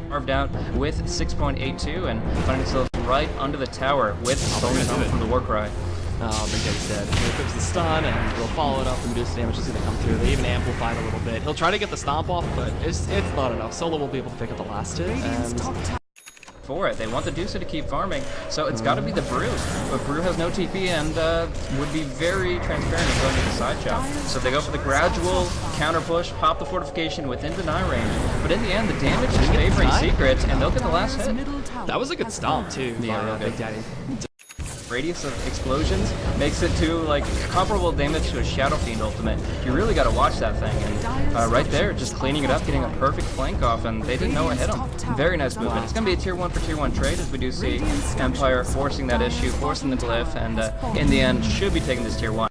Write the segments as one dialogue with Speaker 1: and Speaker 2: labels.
Speaker 1: Carved out with 6.82 and finding themselves right under the tower with bonus from the Warcry.
Speaker 2: Oh, Big Daddy's dead. Here comes the stun, and we'll follow it up, and Medusa damage is going to come through. They even amplified a little bit. He'll try to get the stomp off, but it's not enough. Solo will be able to pick up the last hit, and
Speaker 1: for it. They want the Medusa to keep farming, so it's got to be the Brew. But Brew has no TP and would be very transparent in going to the side shot. So they go for the gradual counter push, pop the fortification within deny range. But in the end, the damage is favoring Secret, and they'll get the last hit.
Speaker 2: That was a good stomp too.
Speaker 1: Yeah,
Speaker 2: Big Daddy.
Speaker 1: Radius of explosions makes it to like comparable damage to a Shadow Fiend ultimate. You really got to watch that thing, and right there, just cleaning it up, getting a perfect flank off, and they didn't know what hit him. Very nice movement. It's going to be a tier 1 for tier 1 trade, as we do see Empire forcing that issue, forcing the glyph, and in the end should be taking this tier 1.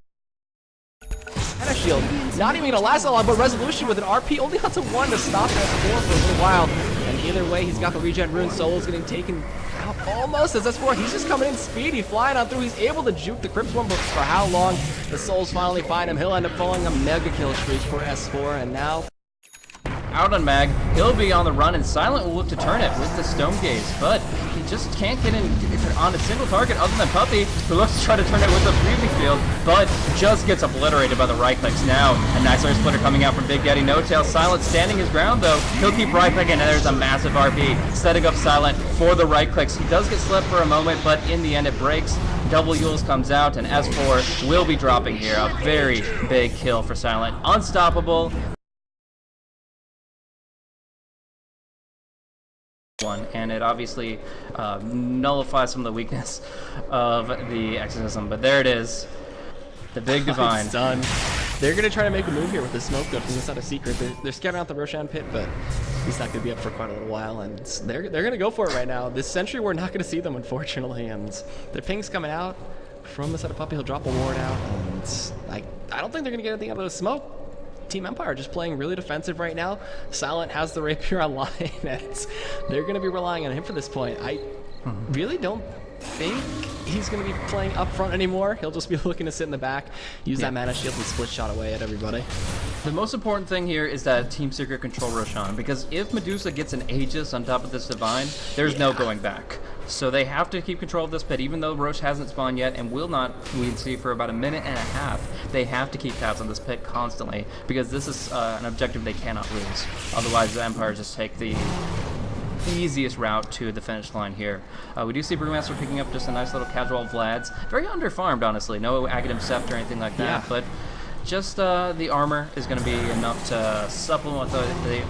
Speaker 2: And a shield, not even gonna last a lot, but Resolution with an RP only onto 1 to stop S4 for a little while. And either way, he's got the regen rune. Solo's getting taken out almost as S4. He's just coming in speedy, flying on through. He's able to juke the Crypt one, but for how long? The Souls finally find him. He'll end up pulling a mega kill streak for S4, and now
Speaker 1: out on Mag, he'll be on the run, and Silent will look to turn it with the Stone Gaze, but he just can't get in on a single target other than Puppey, who looks to try to turn it with the Freezing Field, but just gets obliterated by the right clicks. Now, a nice air splitter coming out from Big Daddy No Tail. Silent standing his ground though. He'll keep right clicking, and there's a massive RP setting up Silent for the right clicks. He does get slipped for a moment, but in the end it breaks. Double Yules comes out, and S4 will be dropping here. A very big kill for Silent. Unstoppable. And it obviously nullifies some of the weakness of the Exorcism, but there it is, the big Divine.
Speaker 2: It's done. They're gonna try to make a move here with the smoke gun from inside a Secret. They're scouting out the Roshan pit, but he's not gonna be up for quite a little while, and they're gonna go for it right now. This Sentry, we're not gonna see them, unfortunately, and their ping's coming out from the side of Puppey. He'll drop a ward out, and I don't think they're gonna get anything out of the smoke. Team Empire just playing really defensive right now. Silent has the Rapier online, and they're going to be relying on him for this point. I really don't think he's going to be playing up front anymore. He'll just be looking to sit in the back, use that mana shield, and split shot away at everybody.
Speaker 1: The most important thing here is that Team Secret control Roshan, because if Medusa gets an Aegis on top of this Divine, there's no going back. So they have to keep control of this pit, even though Roche hasn't spawned yet and will not, we can see, for about a minute and a half. They have to keep tabs on this pit constantly, because this is an objective they cannot lose. Otherwise, the Empire just take the easiest route to the finish line here. We do see Brewmaster picking up just a nice little casual Vlad's. Very underfarmed, honestly. No Aghanim Scepter or anything like that, but just the armor is going to be enough to supplement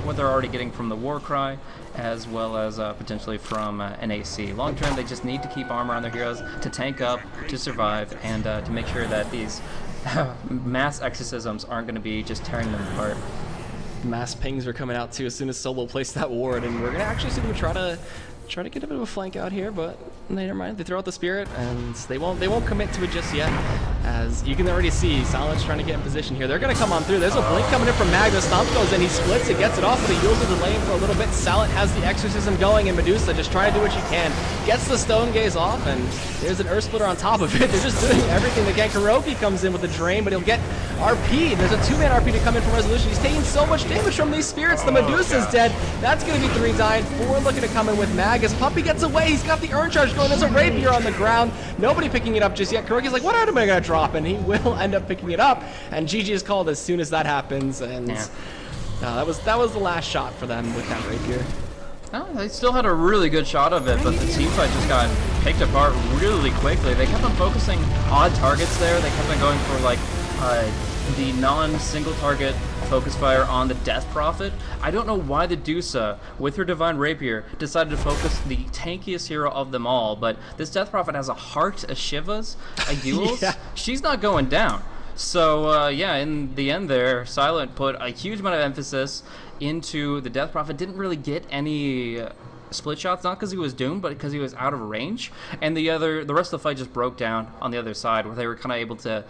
Speaker 1: what they're already getting from the Warcry, as well as potentially from an AC. Long term, they just need to keep armor on their heroes to tank up, to survive, and to make sure that these mass exorcisms aren't going to be just tearing them apart.
Speaker 2: Mass pings are coming out too as soon as Solo placed that ward, and we're going to actually see them try to get a bit of a flank out here, but never mind. They throw out the Spirit, and they won't commit to it just yet. As you can already see, Silent's trying to get in position here. They're going to come on through. There's a blink coming in from Mag. The Stomp goes in. He splits it, gets it off, but he yields to the lane for a little bit. Silent has the Exorcism going, and Medusa just trying to do what she can. Gets the Stone Gaze off, and there's an Earth Splitter on top of it. They're just doing everything they can. Kuroki comes in with the Drain, but he'll get RP. There's a 2-man RP to come in from Resolution. He's taking so much damage from these Spirits. The Medusa's dead. That's going to be 3 dying. 4 looking to come in with Mag. As Puppey gets away, he's got the Urn Charge going. There's a Rapier on the ground. Nobody picking it up just yet. Kuroki's like, what item am I going to drop? And he will end up picking it up. And GG is called as soon as that happens. And that was the last shot for them with that Rapier.
Speaker 1: Oh, they still had a really good shot of it, but the team fight just got picked apart really quickly. They kept on focusing odd targets there. They kept on going for like the non-single target focus fire on the Death Prophet. I don't know why the Dusa, with her Divine Rapier, decided to focus the tankiest hero of them all, but this Death Prophet has a heart, a Shivas, a Yules. She's not going down. So, yeah, in the end there, Silent put a huge amount of emphasis into the Death Prophet. Didn't really get any split shots, not because he was doomed, but because he was out of range. And the rest of the fight just broke down on the other side, where they were kind of able to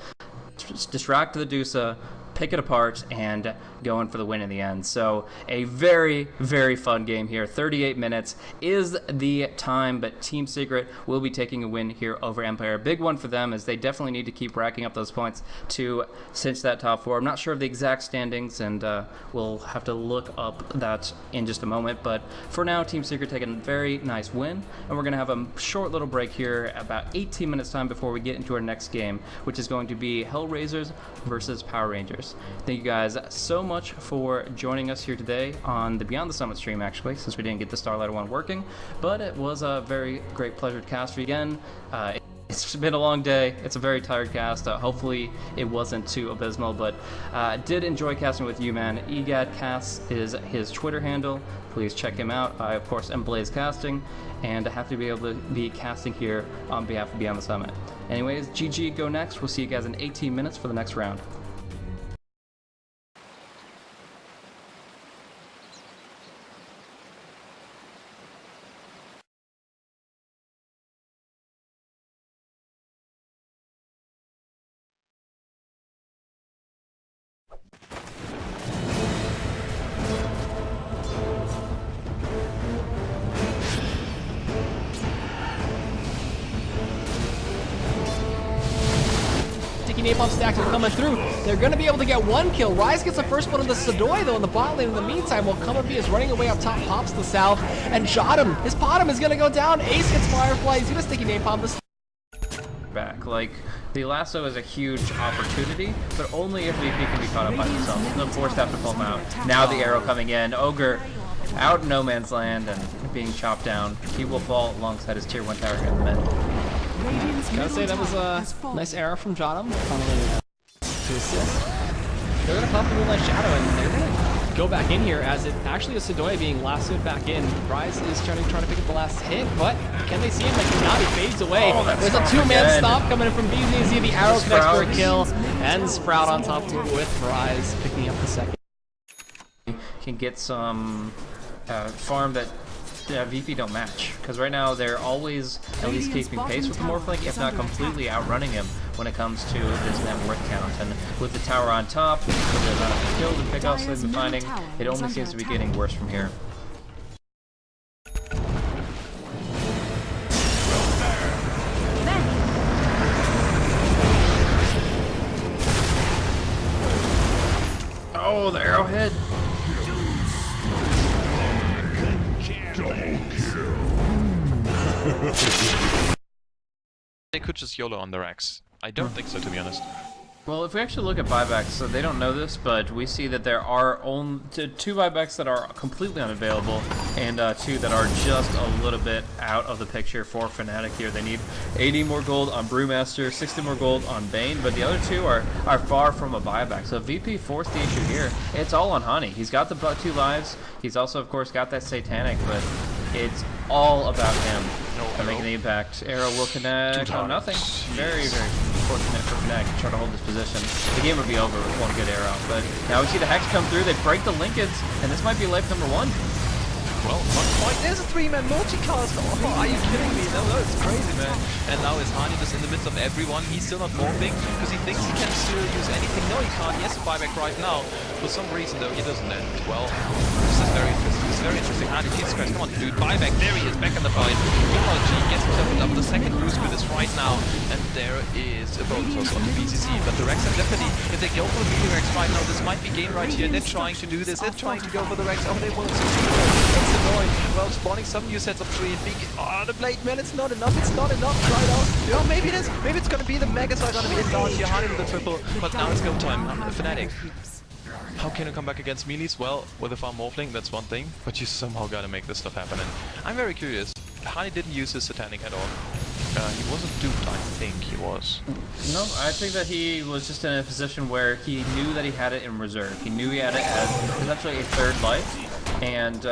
Speaker 1: distract the Dusa, pick it apart and go in for the win in the end. So a very, very fun game here. 38 minutes is the time, but Team Secret will be taking a win here over Empire. A big one for them, as they definitely need to keep racking up those points to cinch that top 4. I'm not sure of the exact standings, and we'll have to look up that in just a moment, but for now, Team Secret taking a very nice win, and we're going to have a short little break here, about 18 minutes time before we get into our next game, which is going to be Hellraisers versus Power Rangers. Thank you guys so much for joining us here today on the Beyond the Summit stream, actually, since we didn't get the StarLadder one working, but it was a very great pleasure to cast for you again. It's been a long day. It's a very tired cast. Hopefully it wasn't too abysmal, but did enjoy casting with you, man. EGADcast is his Twitter handle. Please check him out. I, of course, am Blaze Casting, and I have to be able to be casting here on behalf of Beyond the Summit. Anyways, GG, go next. We'll see you guys in 18 minutes for the next round.
Speaker 2: Napalm stacks are coming through. They're going to be able to get one kill. Rise gets the first one on the Sadoy, though, in the bot lane. In the meantime, while Kummerby is running away up top, pops the south, and Jottam, his bottom is going to go down. Ace gets Firefly. He's going to sticky Napalm this
Speaker 1: back. Like, the lasso is a huge opportunity, but only if VP can be caught up by themselves. They'll force have to pull him out. Now the arrow coming in. Ogre out in no man's land and being chopped down. He will fall alongside his tier 1 tower here in the mid.
Speaker 2: Gotta say, that was a nice arrow from Jottam. To assist. They're gonna pop the Moonlight Shadow, and they're gonna go back in here, as it actually is Sadoy being lassoed back in. Rise is trying to pick up the last hit, but can they see him? Like, not, he fades away. There's a two-man stop coming in from BZZ. The arrow connects for a kill, and Sprout on top of it with Rise picking up the second.
Speaker 1: Can get some farm that VP don't match, because right now they're always at least keeping pace with the Morphling, if not completely outrunning him when it comes to this net worth count. And with the tower on top, with the amount of kills and pickoffs they've been finding, it only seems to be getting worse from here. Oh, the arrowhead!
Speaker 3: They could just YOLO on the racks. I don't think so, to be honest.
Speaker 1: Well, if we actually look at buybacks, so they don't know this, but we see that there are only 2 buybacks that are completely unavailable, and 2 that are just a little bit out of the picture for Fnatic here. They need 80 more gold on Brewmaster, 60 more gold on Bane, but the other 2 are far from a buyback. So if VP forced the issue here, it's all on Honey. He's got the 2 lives. He's also, of course, got that Satanic, but it's all about him making the impact. Arrow will connect. Oh, nothing. Very, very fortunate for Fnatic to try to hold this position. The game would be over with one good arrow, but now we see the Hex come through. They break the linkage, and this might be life number 1.
Speaker 3: Well, not quite. There's a 3-man multicast. Oh, are you kidding me? No, it's crazy, man. And now is Hani just in the midst of everyone. He's still not morphing because he thinks he can still use anything. No, he can't. He has a buyback right now. For some reason, though, he doesn't end. Well, this is very interesting. This is very interesting. Hani keeps scratch. Come on, dude. Buyback. There he is, back in the fight. Meanwhile, G gets himself up. The second boost with this right now. And there is a bonus also on the BCC. But the Rex are definitely, if they go for the BD Rex right now, this might be game right here. They're trying to do this. They're trying to go for the Rex. Oh, they won't succeed. It's annoying. Well, spawning some new sets of 3 and big. Oh, the Blade Man, it's not enough. It's not enough right now. Oh, maybe it is. Maybe it's gonna be the Megas are gonna be in dodge here. Hani with the triple. But now it's go time. Fnatic. How can you come back against melees? Well, with a farm morphling, that's one thing. But you somehow gotta make this stuff happen. And I'm very curious. Hani didn't use his Satanic at all. He wasn't duped, I think he was.
Speaker 1: No, I think that he was just in a position where he knew that he had it in reserve. He knew he had it as essentially a 3rd life, and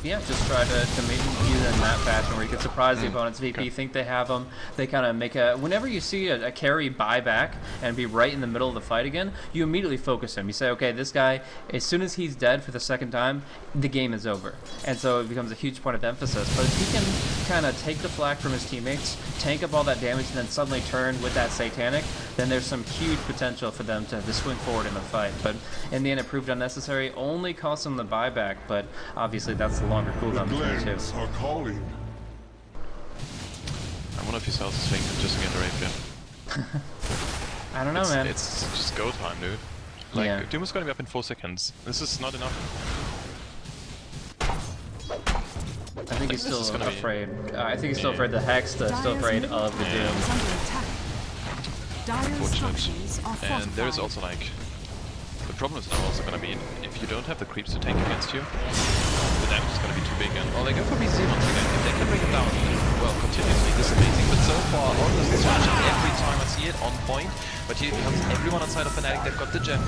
Speaker 1: yeah, just try to make you in that fashion where you can surprise the opponent's VP, think they have them. They kind of make a, whenever you see a carry buy back and be right in the middle of the fight again, you immediately focus him. You say, okay, this guy, as soon as he's dead for the second time, the game is over. And so it becomes a huge point of emphasis. But if he can kind of take the flak from his teammates, tank up all that damage, and then suddenly turn with that Satanic, then there's some huge potential for them to swing forward in the fight. But in the end, it proved unnecessary, only cost them the buyback, but obviously that's the longer cooldown between the two.
Speaker 4: Are calling.
Speaker 3: I wonder if he sells his thing just to get the rapier.
Speaker 1: I don't know, man.
Speaker 3: It's just go time, dude. Like,
Speaker 1: Yeah.
Speaker 3: Doom is gonna be up in 4 seconds. This is not enough.
Speaker 1: I think he's
Speaker 3: this is
Speaker 1: still
Speaker 3: gonna be-
Speaker 1: afraid. I think he's still afraid of the Hex, still afraid of the Doom.
Speaker 3: Unfortunate. And there's also like... The problem is now also gonna be, if you don't have the creeps to tank against you, the damage is gonna be too big. And well, they go for BC once again. If they can bring it down, well, continuously, this is amazing. But so far, Orcus is smashing every time I see it, on point. But here comes everyone outside of Fnatic, they've got the gem.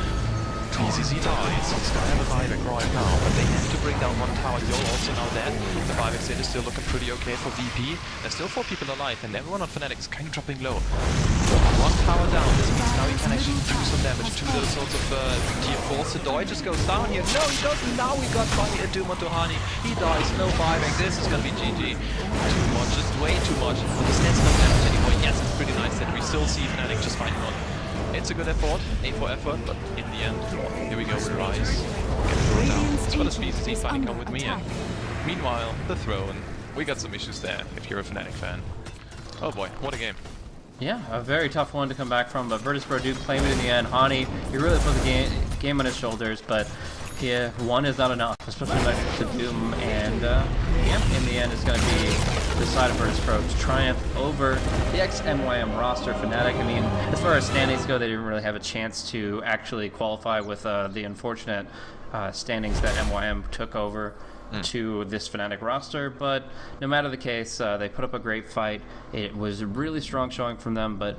Speaker 3: TCC dies, Sky have a buyback right now, but they have to bring down one tower. You're also now dead. The buyback state is still looking pretty okay for VP. There's still 4 people alive, and everyone on Fnatic is kind of dropping low. One tower down, this means now he can actually do some damage to the sorts of tier 4. Sidoi just goes down here. No, he doesn't. Now we got by a Doom onto Hani. He dies, no buyback. This is gonna be GG. Too much, just way too much. The stats no damage anymore. Yes, it's pretty nice that we still see Fnatic just fighting on. It's a good effort, A4 effort, but in the end, here we go with Rise. Get thrown down. As well as BCC fighting come with me. And meanwhile, the throne. We got some issues there, if you're a Fnatic fan. Oh boy, what a game.
Speaker 1: Yeah, a very tough one to come back from, but Virtus.Pro do claim it in the end. Hani, he really put the game on his shoulders, but yeah, one is not enough, especially like to Doom, and yeah, in the end it's going to be the side of Virtus.Pro to triumph over the ex-MYM roster Fnatic. I mean, as far as standings go, they didn't really have a chance to actually qualify with the unfortunate standings that MYM took over to this Fnatic roster, but no matter the case, they put up a great fight. It was a really strong showing from them, but